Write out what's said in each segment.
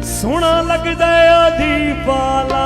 सोना लगदा आधी पाला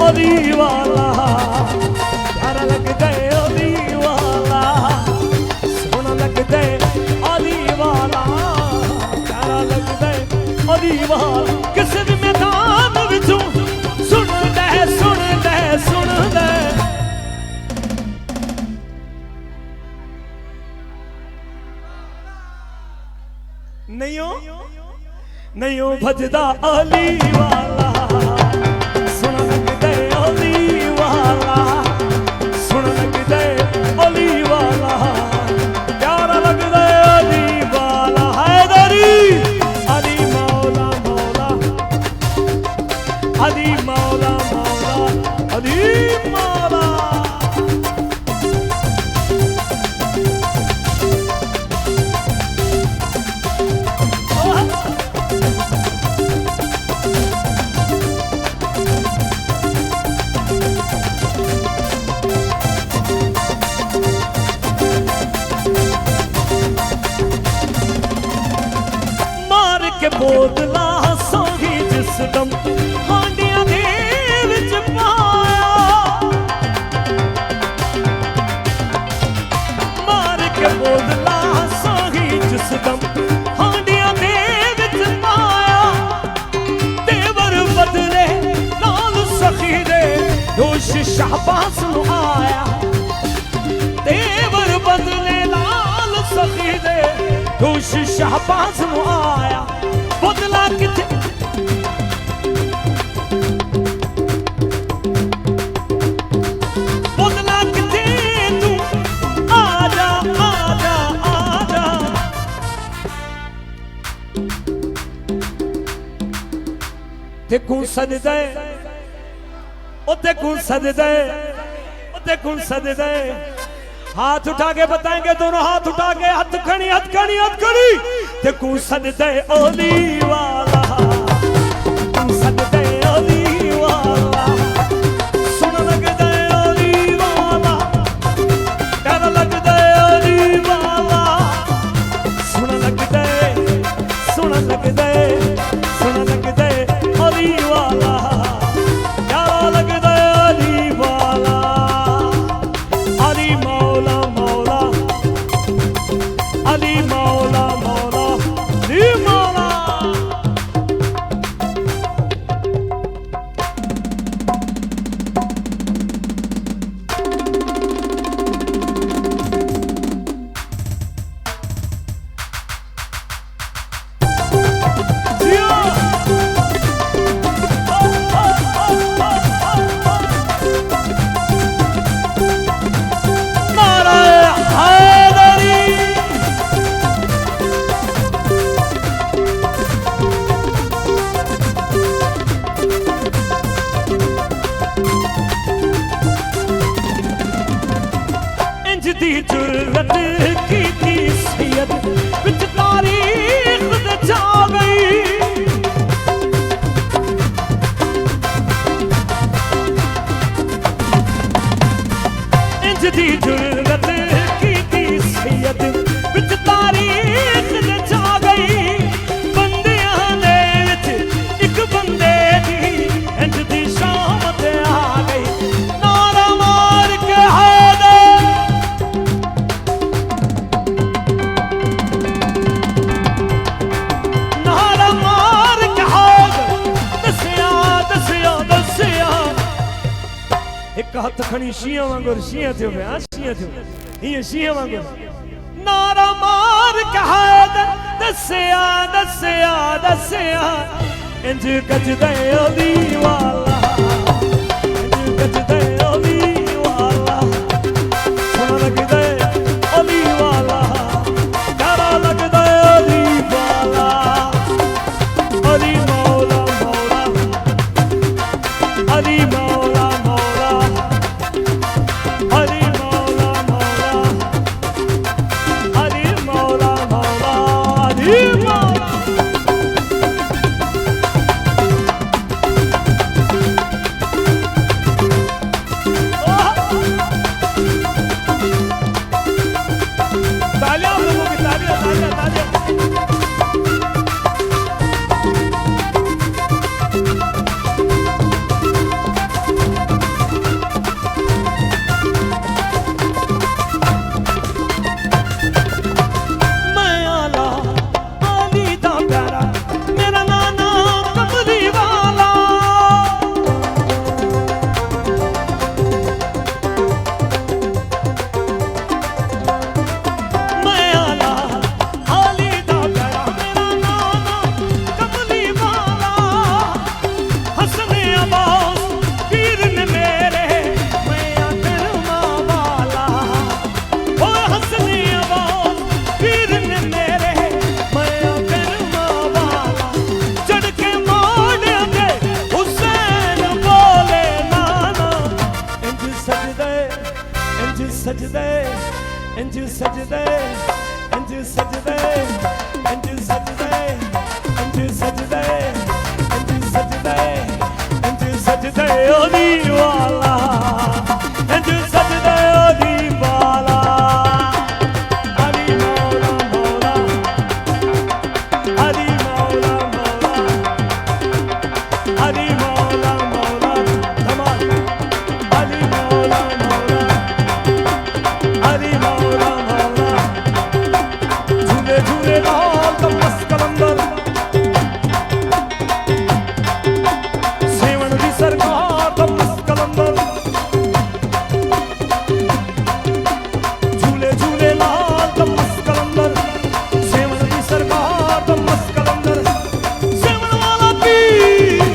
अली वाला प्यारा लगदा अली वाला सोना लगदा अली वाला प्यारा लगदा अली वाला किसी भी मैदान विचों सुन दे नहीं हो भजदा अली वाला बोतला सोही जिस दम हांडियां दे विच पाया मार के बोतला सोही जिस दम हांडियां दे विच पाया तेवर बदले नाल सखी दे दोष शाहबाज नू आया तेवर बदले नाल सखी दे दोष शाहबाज नू आया बदला किथे तू आजा देखूं सजदे हाथ उठा के बताएंगे दोनों हाथ उठा के हाथ खड़ी देखूं सजदे अली वाला सजदे अली वाला सुन लगदा अली वाला प्यारा लगदा अली वाला सुन लगदा अली वाला प्यारा लगदा अली वाला अली मौला मौला अली मौला मौला अली मौला दी जुर्रत की थी सैयद विच तारीख दे जा गई इंज दी जुर्रत की थी सैयद विच तारीख दे जा गई बंदियां दे विच इक बंदे दी इंज दी शाम ते आ गई नारा मार के हाथ खड़ी शिया वांगुर शिया थे ये शिया वांगुर नारा मार कहा दसिया इंज गजदे अली वाला, इंज गजदे अली वाला, सोना लगदे अली वाला, प्यारा लगदे अली वाला, अली मौला मौला, अली मौला मौला, अली मौला मौला, अली मौला मौला, अली मौला। तालियां आप लोगों की, तालियां तालियां तालियां। मैं आला अली दा प्यारा, मेरा नाना कमली वाला। मैं आला अली दा प्यारा, मेरा नाना कमली वाला। हसने अब्बास पीर ने मेरे, मैं अकरमा वाला। ओ हसने अब्बास पीर ने मेरे, मैं अकरमा वाला। चढ़ के मोड़ दे हुसैन बोले नाना, इंज सजदे, इंज सजदे, इंज सजदे, इंज सजदे, इंज सजदे, इंज सजदे, इंज सजदे, इंज सजदे अली वाला, इंज सजदे अली वाला, अली मौला मौला, अली मौला मौला, अली मौला मौला, धमाल, अली मौला मौला, अली मौला मौला, झूले झूले लाल तमस कलंदर, सेवन दी सरकार तमस कलंदर, झूले झूले लाल तमस कलंदर, सेवन दी सरकार तमस कलंदर, सेवन वाला पीर।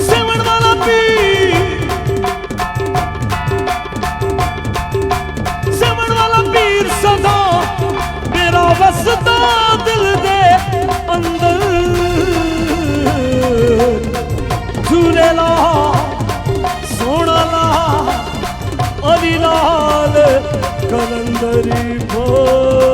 सेवन वाला पीर, सेवन वाला पीर सदा मेरा वसदा दिल दे अंदर। झूले ला सोना ला अली लाल कलंदरी बोल।